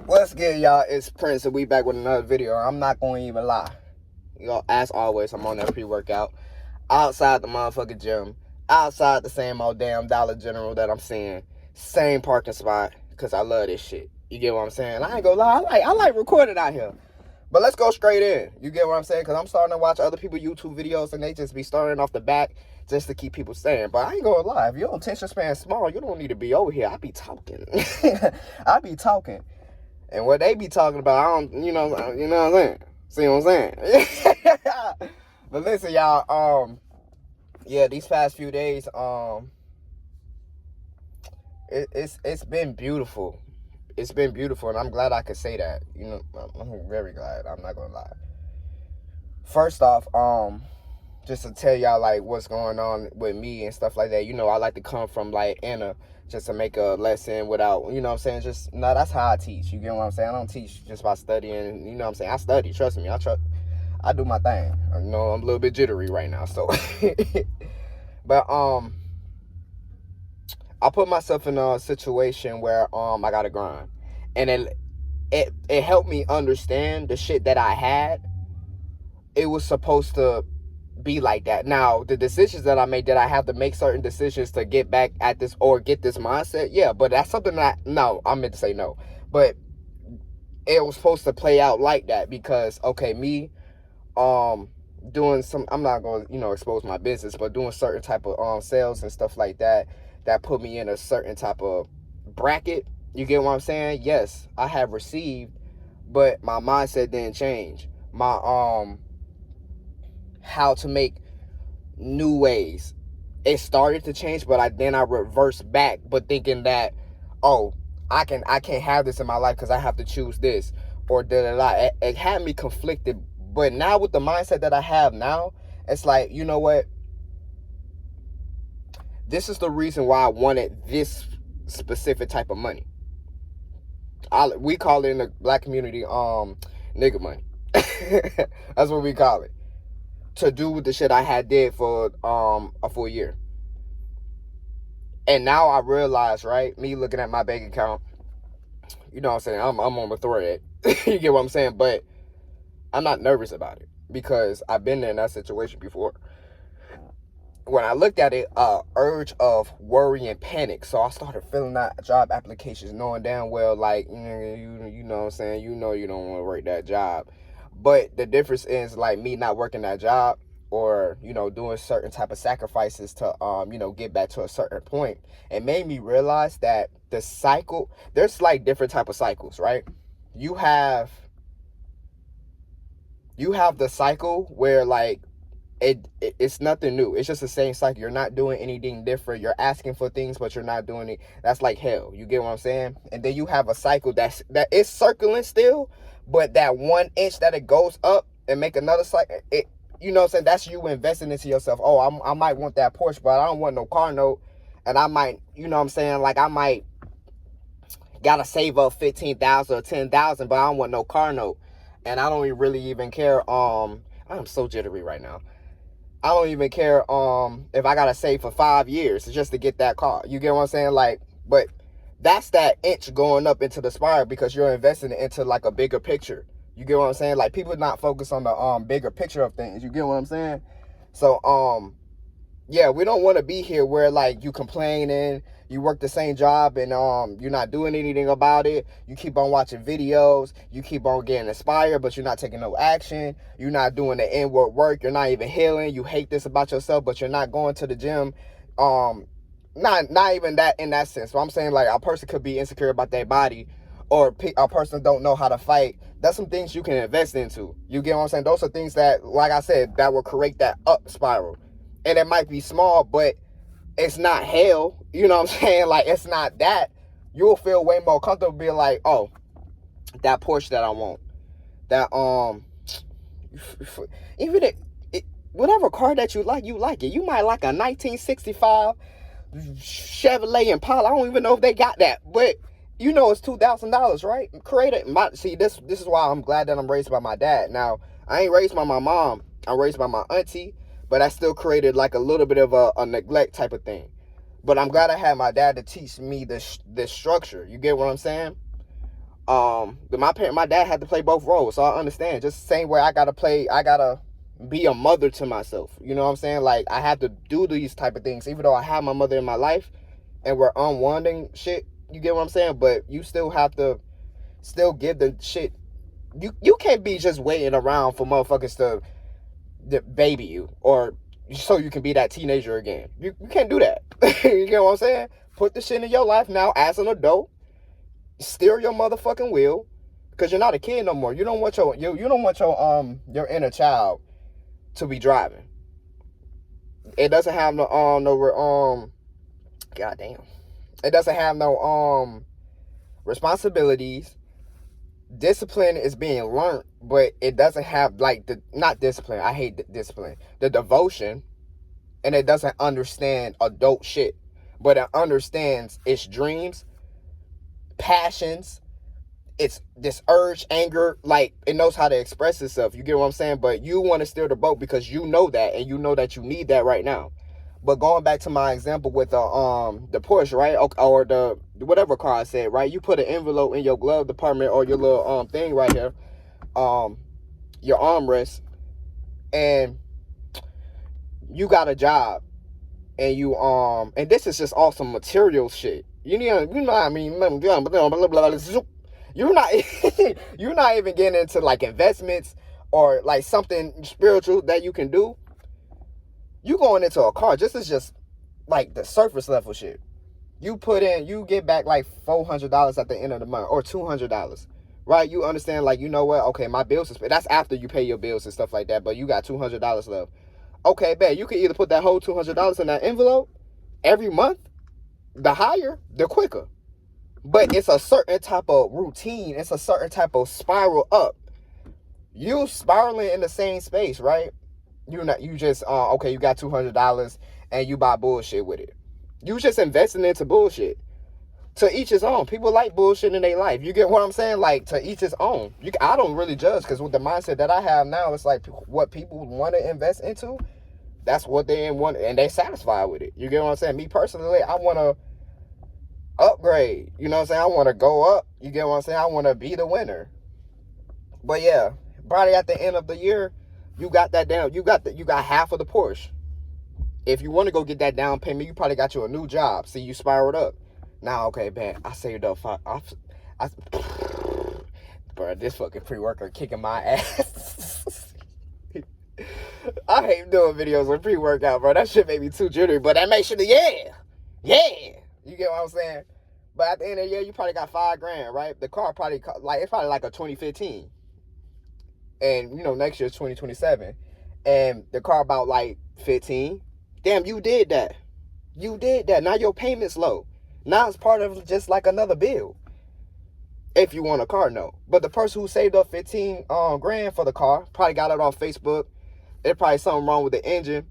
What's good, y'all? It's Prince, and we back with another video. I'm not going to even lie. As always, I'm on that pre-workout. Outside the motherfucking gym. Outside the same old damn Dollar General that I'm seeing. Same parking spot, because I love this shit. You get what I'm saying? I ain't gonna lie. I like recording out here. But let's go straight in. You get what I'm saying? Because I'm starting to watch other people's YouTube videos, and they just be starting off the back just to keep people staying. But I ain't gonna lie. If your attention span small, you don't need to be over here. I be talking. I be talking. And what they be talking about, I don't, you know what I'm saying? See what I'm saying? But listen, y'all, yeah, these past few days, it's been beautiful. It's been beautiful, and I'm glad I could say that. You know, I'm very glad. I'm not gonna lie. First off, just to tell y'all like what's going on with me and stuff like that. You know, I like to come from like Anna just to make a lesson without, you know what I'm saying? Just, no, that's how I teach. You get what I'm saying? I don't teach just by studying. You know what I'm saying? I study. Trust me. I do my thing. You know, I'm a little bit jittery right now. So, but I put myself in a situation where I gotta grind, and it helped me understand the shit that I had. It was supposed to be like that. Now, the decisions that I made, did I have to make certain decisions to get back at this or get this mindset? Yeah, but that's something that, no, I meant to say no. But it was supposed to play out like that because, okay, me doing some, I'm not going to, you know, expose my business, but doing certain type of sales and stuff like that, that put me in a certain type of bracket. You get what I'm saying? Yes, I have received, but my mindset didn't change. My how to make new ways, it started to change, but I reversed back, but thinking that, oh, I can't have this in my life because I have to choose this or da. It had me conflicted. But now with the mindset that I have now, it's like, you know what, this is the reason why I wanted this specific type of money. We call it in the black community nigga money. That's what we call it. To do with the shit I had did for a full year. And now I realize, right, me looking at my bank account, you know what I'm saying, I'm on the thread. You get what I'm saying? But I'm not nervous about it because I've been in that situation before. When I looked at it, urge of worry and panic. So I started filling out job applications, knowing damn well, like, you know what I'm saying, you know you don't want to work that job. But the difference is, like, me not working that job or, you know, doing certain type of sacrifices to, you know, get back to a certain point. It made me realize that the cycle, there's like different type of cycles, right? You have the cycle where, like, it's nothing new. It's just the same cycle. You're not doing anything different. You're asking for things, but you're not doing it. That's like hell. You get what I'm saying? And then you have a cycle that is circling still, but that 1 inch that it goes up and make another cycle, you know what I'm saying? That's you investing into yourself. Oh, I might want that Porsche, but I don't want no car note. And I might, you know what I'm saying? Like, I might gotta save up 15,000 or 10,000, but I don't want no car note. And I don't really even care. I'm so jittery right now. I don't even care if I gotta save for 5 years just to get that car. You get what I'm saying? Like, but that's that inch going up into the spiral because you're investing into like a bigger picture. You get what I'm saying? Like, people not focused on the bigger picture of things. You get what I'm saying? So yeah, we don't want to be here where, like, you complaining, you work the same job and you're not doing anything about it. You keep on watching videos, you keep on getting inspired, but you're not taking no action. You're not doing the inward work. You're not even healing. You hate this about yourself, but you're not going to the gym. Not even that in that sense. So I'm saying, like, a person could be insecure about their body, or a person don't know how to fight. That's some things you can invest into. You get what I'm saying? Those are things that, like I said, that will create that up spiral. And it might be small, but it's not hell. You know what I'm saying? Like, it's not that. You'll feel way more comfortable being like, oh, that Porsche that I want. That, even whatever car that you like it. You might like a 1965 Chevrolet Impala. I don't even know if they got that. But, you know, it's $2,000, right? See, this is why I'm glad that I'm raised by my dad. Now, I ain't raised by my mom. I'm raised by my auntie. But I still created like a little bit of a neglect type of thing. But I'm glad I had my dad to teach me this structure. You get what I'm saying? My dad had to play both roles, so I understand. Just the same way I gotta be a mother to myself. You know what I'm saying? Like, I have to do these type of things, even though I have my mother in my life and we're unwinding shit. You get what I'm saying? But you still have to still give the shit. You can't be just waiting around for motherfuckers to baby you, or so you can be that teenager again. You can't do that. You get what I'm saying? Put the shit in your life now as an adult. Steer your motherfucking wheel, because you're not a kid no more. You don't want your inner child to be driving. It doesn't have goddamn. It doesn't have no responsibilities. Discipline is being learned, but it doesn't have like not discipline. I hate discipline. The devotion, and it doesn't understand adult shit, but it understands its dreams, passions, it's this urge, anger, like it knows how to express itself. You get what I'm saying? But you want to steer the boat because you know that, and you know that you need that right now. But going back to my example with the Porsche, right, or the whatever car I said, right, you put an envelope in your glove compartment or your little thing right here, your armrest, and you got a job, and you and this is just awesome material shit. You know what I mean? You're not you're not even getting into like investments or like something spiritual that you can do. You going into a car. This is just like the surface level shit. You get back like $400 at the end of the month, or $200, right? You understand, like, you know what? Okay, my bills is paid. That's after you pay your bills and stuff like that, but you got $200 left. Okay, bet you can either put that whole $200 in that envelope every month. The higher, the quicker. But it's a certain type of routine. It's a certain type of spiral up. You spiraling in the same space, right? You just okay, you got $200 and you buy bullshit with it. You just investing into bullshit. To each his own. People like bullshit in their life. You get what I'm saying? Like, to each his own. I don't really judge, because with the mindset that I have now, it's like what people want to invest into, that's what they want, and they satisfied with it. You get what I'm saying? Me personally, I want to upgrade. You know what I'm saying? I want to go up. You get what I'm saying? I want to be the winner. But yeah, probably at the end of the year, you got that down. You got half of the Porsche. If you want to go get that down payment, you probably got you a new job. See, you spiraled up. Now, okay, man, I saved up bro, this fucking pre-worker kicking my ass. I hate doing videos with pre-workout, bro. That shit made me too jittery, but that makes sure yeah. You get what I'm saying? But at the end of the year, you probably got $5,000, right? The car probably it's probably like a 2015, and you know next year's 2027, and the car about like 15. Damn, you did that. Now your payment's low. Now it's part of just like another bill. If you want a car, no. But the person who saved up 15 grand for the car probably got it off Facebook. There's probably something wrong with the engine,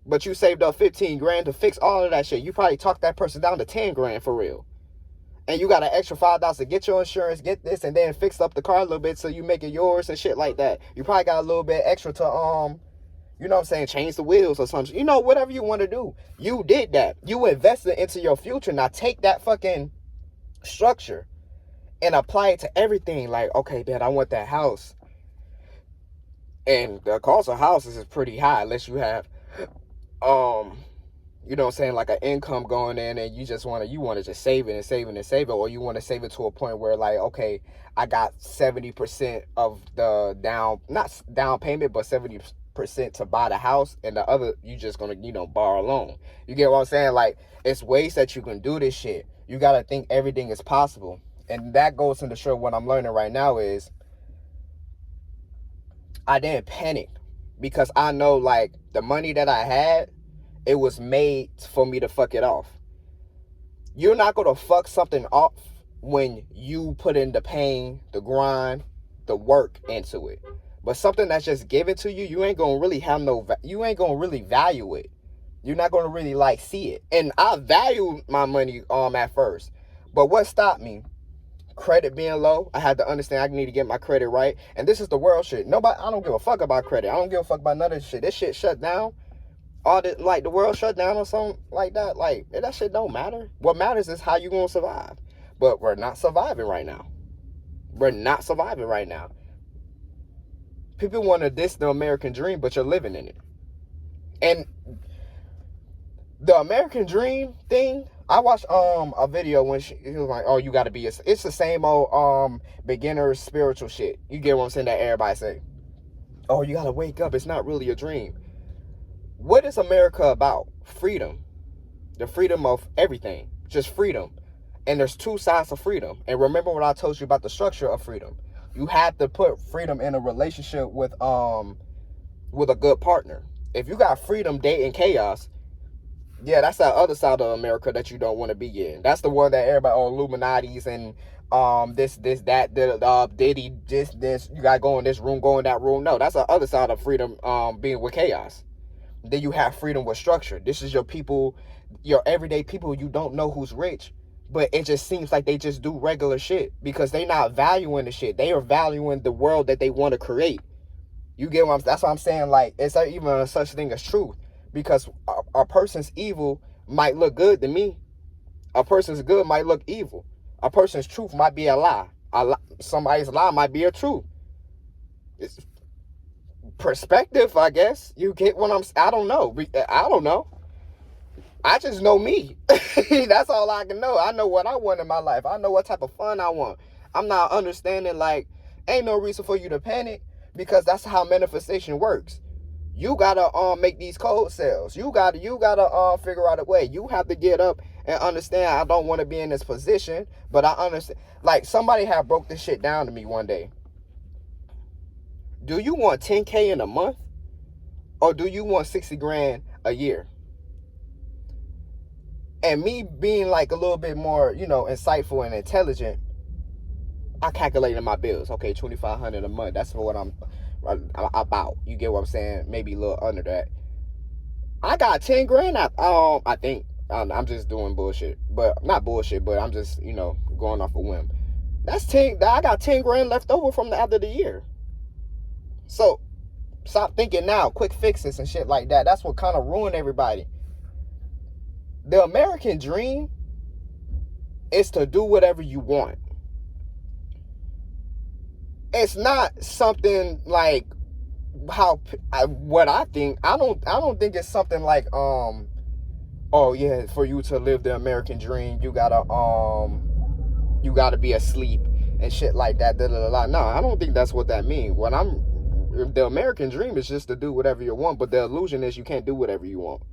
but you saved up 15 grand to fix all of that shit. You probably talked that person down to 10 grand for real. And you got an extra $5 to get your insurance, get this, and then fix up the car a little bit so you make it yours and shit like that. You probably got a little bit extra to you know what I'm saying, change the wheels or something. You know, whatever you want to do. You did that. You invested into your future. Now take that fucking structure and apply it to everything. Like, okay, man, I want that house. And the cost of houses is pretty high unless you have, you know what I'm saying, like an income going in, and you want to just save it, or you want to save it to a point where, like, okay, I got 70% of the not down payment, but 70% to buy the house, and the other you just gonna borrow a loan. You get what I'm saying? Like, it's ways that you can do this shit. You gotta think everything is possible, and that goes into show what I'm learning right now is I didn't panic, because I know, like, the money that I had, it was made for me to fuck it off. You're not gonna fuck something off when you put in the pain, the grind, the work into it. But something that's just given to you, you ain't gonna really value it. You're not gonna really like see it. And I value my money at first. But what stopped me? Credit being low. I had to understand I need to get my credit right. And this is the world shit. I don't give a fuck about credit. I don't give a fuck about none of this shit. This shit shut down. All the, like, the world shut down or something like that. Like, that shit don't matter. What matters is how you gonna survive. But we're not surviving right now. We're not surviving right now. People want to diss the American dream, but you're living in it. And the American dream thing, I watched a video when she was like, oh, you gotta be it's the same old beginner spiritual shit. You get what I'm saying, that everybody say, oh, you gotta wake up, it's not really a dream. What is America about? Freedom. The freedom of everything. Just freedom. And there's two sides of freedom. And remember what I told you about the structure of freedom. You have to put freedom in a relationship with a good partner. If you got freedom dating chaos, yeah, that's that other side of America that you don't want to be in. That's the one that everybody, Illuminati's and that, Diddy, this, you gotta go in this room, go in that room. No, that's the other side of freedom, being with chaos. Then you have freedom with structure. This is your people, your everyday people. You don't know who's rich, but it just seems like they just do regular shit because they not valuing the shit. They are valuing the world that they want to create. You get what that's what I'm saying. Like, it's not even a such thing as truth, because a person's evil might look good to me. A person's good might look evil. A person's truth might be a lie. Somebody's lie might be a truth. It's perspective, I guess. You get what I don't know. I don't know. I just know me. That's all I can know. I know what I want in my life. I know what type of fun I want. I'm not understanding, like, ain't no reason for you to panic, because that's how manifestation works. You gotta make these code cells. You gotta figure out a way. You have to get up and understand, I don't want to be in this position, but I understand. Like, somebody had broke this shit down to me one day. Do you want 10K in a month, or do you want 60 grand a year? And me being like a little bit more, insightful and intelligent, I calculated my bills. Okay, $2,500 a month. That's what I'm about. You get what I'm saying? Maybe a little under that. I got 10 grand. I think I'm just doing bullshit, but not bullshit. But I'm just going off a whim. That's 10. I got 10 grand left over from the end of the year. So stop thinking now, quick fixes and shit like that. That's what kind of ruined everybody. The American dream is to do whatever you want. It's not something like what I think. I don't think it's something like oh yeah, for you to live the American dream, you gotta be asleep and shit like that. No, I don't think that's what that means. The American dream is just to do whatever you want, but the illusion is you can't do whatever you want,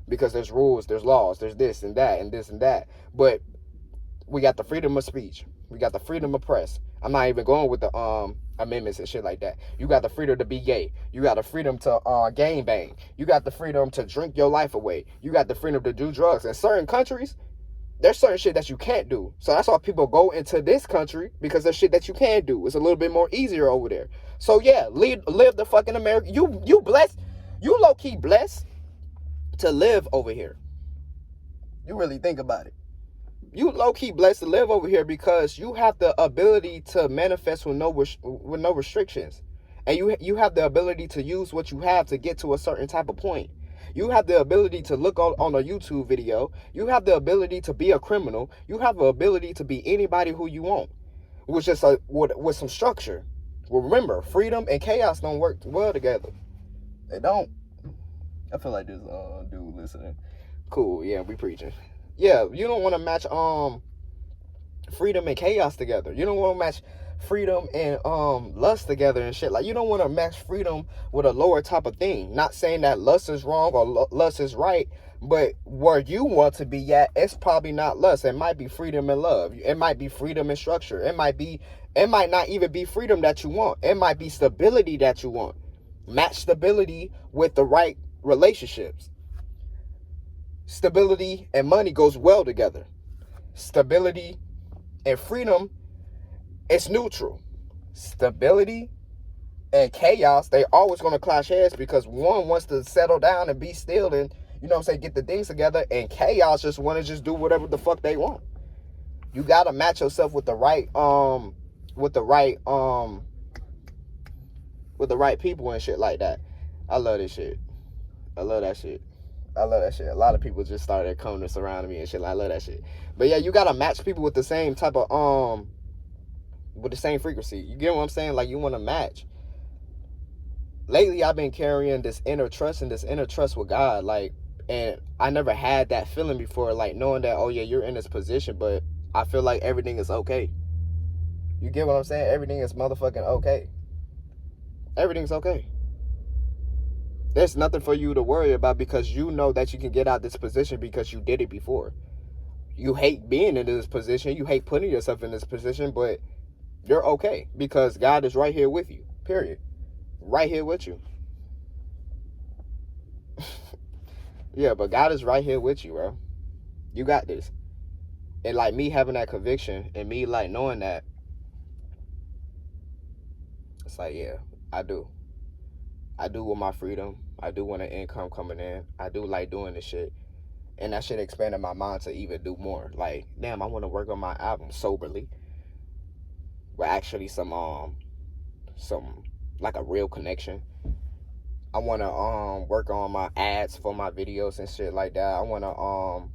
because there's rules, there's laws, there's this and that and this and that. But we got the freedom of speech. We got the freedom of press. I'm not even going with the amendments and shit like that. You got the freedom to be gay. You got the freedom to gang bang. You got the freedom to drink your life away. You got the freedom to do drugs. In certain countries, there's certain shit that you can't do. So that's why people go into this country, because there's shit that you can do. It's a little bit more easier over there. So yeah, live the fucking America. You blessed. You low-key blessed to live over here. You really think about it. You low-key blessed to live over here because you have the ability to manifest with no restrictions. And you have the ability to use what you have to get to a certain type of point. You have the ability to look on a YouTube video. You have the ability to be a criminal. You have the ability to be anybody who you want, with just with some structure. Remember, freedom and chaos don't work well together. They don't. I feel like this dude listening. Cool, yeah, we preaching. Yeah, you don't want to match freedom and chaos together. You don't want to match freedom and lust together and shit. Like, you don't want to match freedom with a lower type of thing. Not saying that lust is wrong or lust is right, but where you want to be at, it's probably not lust. It might be freedom and love. It might be freedom and structure. It might not even be freedom that you want. It might be stability that you want. Match stability with the right relationships. Stability and money goes well together. Stability and freedom, it's neutral. Stability and chaos, they always going to clash heads, because one wants to settle down and be still and, get the things together, and chaos just want to just do whatever the fuck they want. You got to match yourself with the right people and shit like that. I love this shit. I love that shit. A lot of people just started coming to surround me and shit. I love that shit. But yeah, you gotta match people with the same type of with the same frequency. You get what I'm saying? Like, you want to match. Lately, I've been carrying this inner trust and this inner trust with God. Like, and I never had that feeling before, like knowing that, oh yeah, you're in this position, but I feel like everything is okay. You get what I'm saying? Everything is motherfucking okay. Everything's okay. There's nothing for you to worry about because you know that you can get out this position because you did it before. You hate being in this position. You hate putting yourself in this position, but you're okay because God is right here with you, period. Right here with you. Yeah, but God is right here with you, bro. You got this. And like me having that conviction and me like knowing that, it's like, yeah, I do. I do want my freedom. I do want an income coming in. I do like doing this shit. And that shit expanded my mind to even do more. Like, damn, I want to work on my album soberly. With actually some like a real connection. I want to work on my ads for my videos and shit like that. I want to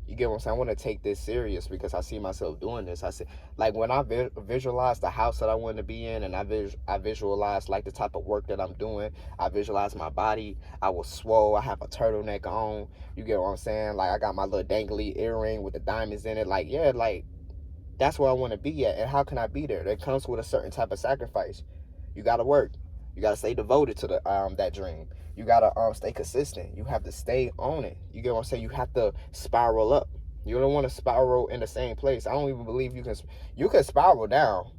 you get what I'm saying? I want to take this serious because I see myself doing this. I see, like, when I visualize the house that I want to be in, and I visualize like the type of work that I'm doing. I visualize my body. I was swole. I have a turtleneck on. You get what I'm saying? Like, I got my little dangly earring with the diamonds in it. Like, yeah, like, that's where I want to be at. And how can I be there? That comes with a certain type of sacrifice. You got to work. You got to stay devoted to the that dream. You got to stay consistent. You have to stay on it. You get what I'm saying? You have to spiral up. You don't want to spiral in the same place. I don't even believe you can spiral down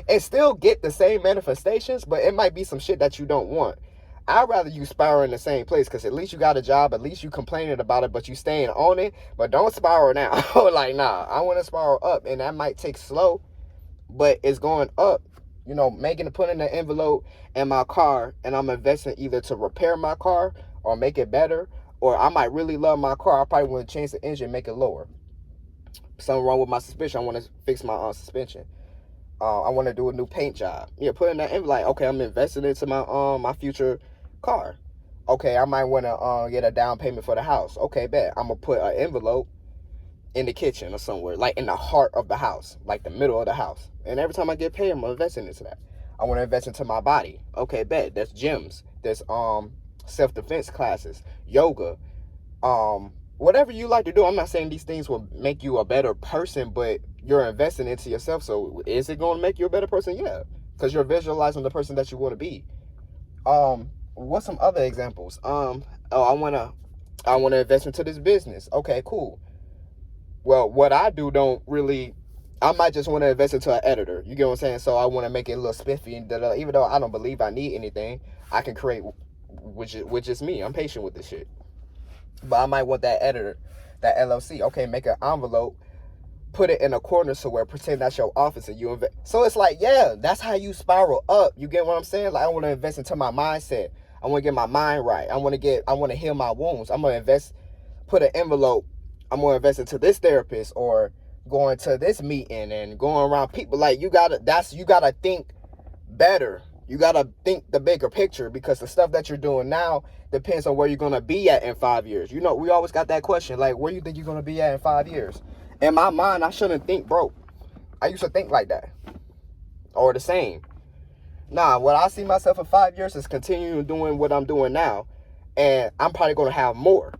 and still get the same manifestations, but it might be some shit that you don't want. I'd rather you spiral in the same place because at least you got a job. At least you complaining about it, but you staying on it. But don't spiral down. Like, nah, I want to spiral up, and that might take slow, but it's going up. You know, putting an envelope in my car, and I'm investing either to repair my car or make it better, or I might really love my car. I probably want to change the engine, make it lower. Something wrong with my suspension. I want to fix my suspension. I want to do a new paint job. Yeah, put in that envelope. Like, okay, I'm investing into my future car. Okay, I might want to get a down payment for the house. Okay, bet. I'm gonna put an envelope in the kitchen or somewhere, like in the heart of the house, like the middle of the house. And every time I get paid, I'm investing into that. I want to invest into my body. Okay, bet. There's gyms. There's self-defense classes, yoga, whatever you like to do. I'm not saying these things will make you a better person, but you're investing into yourself. So is it going to make you a better person? Yeah, because you're visualizing the person that you want to be. What's some other examples? I want to invest into this business. Okay, cool. Well, what I do don't really, I might just want to invest into an editor. You get what I'm saying? So I want to make it a little spiffy. And even though I don't believe I need anything, I can create, which is me. I'm patient with this shit. But I might want that editor, that LLC. Okay, make an envelope, put it in a corner somewhere, pretend that's your office, and you invest. So it's like, yeah, that's how you spiral up. You get what I'm saying? Like, I want to invest into my mindset. I want to get my mind right. I want to heal my wounds. I'm going to invest, put an envelope. I'm going to invest into this therapist, or going to this meeting and going around people. Like, you got to think better. You got to think the bigger picture, because the stuff that you're doing now depends on where you're going to be at in 5 years. You know, we always got that question, like, where you think you're going to be at in 5 years? In my mind, I shouldn't think broke. I used to think like that, or the same. Nah, what I see myself in 5 years is continuing doing what I'm doing now, and I'm probably going to have more.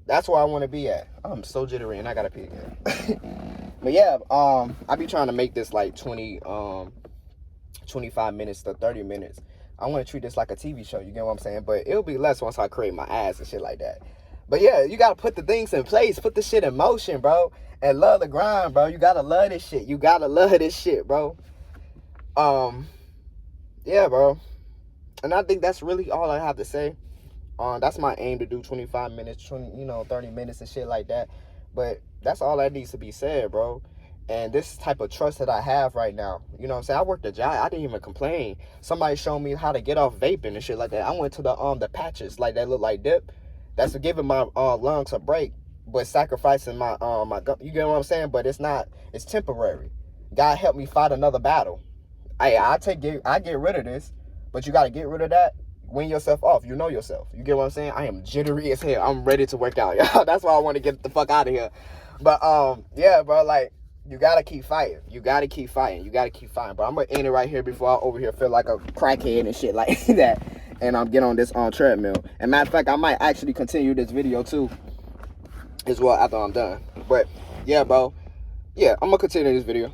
That's where I want to be at. I'm so jittery and I gotta pee again. But yeah, I be trying to make this like 25 minutes to 30 minutes. I want to treat this like a TV show, you get what I'm saying? But it'll be less once I create my ads and shit like that. But yeah, you gotta put the things in place, put the shit in motion, bro. And love the grind, bro. You gotta love this shit. You gotta love this shit, bro. Yeah, bro. And I think that's really all I have to say. That's my aim, to do 25 minutes, 30 minutes and shit like that. But that's all that needs to be said, bro. And this type of trust that I have right now, you know what I'm saying? I worked a job. I didn't even complain. Somebody showed me how to get off vaping and shit like that. I went to the patches, like, that look like dip. That's giving my lungs a break, but sacrificing my you get what I'm saying? But it's not, it's temporary. God helped me fight another battle. I get rid of this, but you got to get rid of that. Win yourself off. You know yourself. You get what I'm saying? I am jittery as hell. I'm ready to work out, y'all. That's why I want to get the fuck out of here. But yeah, bro, like, You gotta keep fighting. You gotta keep fighting. You gotta keep fighting. But I'm gonna end it right here before I over here feel like a crackhead and shit like that. And I'm getting on this treadmill. And matter of fact, I might actually continue this video too as well after I'm done. But yeah, bro. Yeah, I'm gonna continue this video.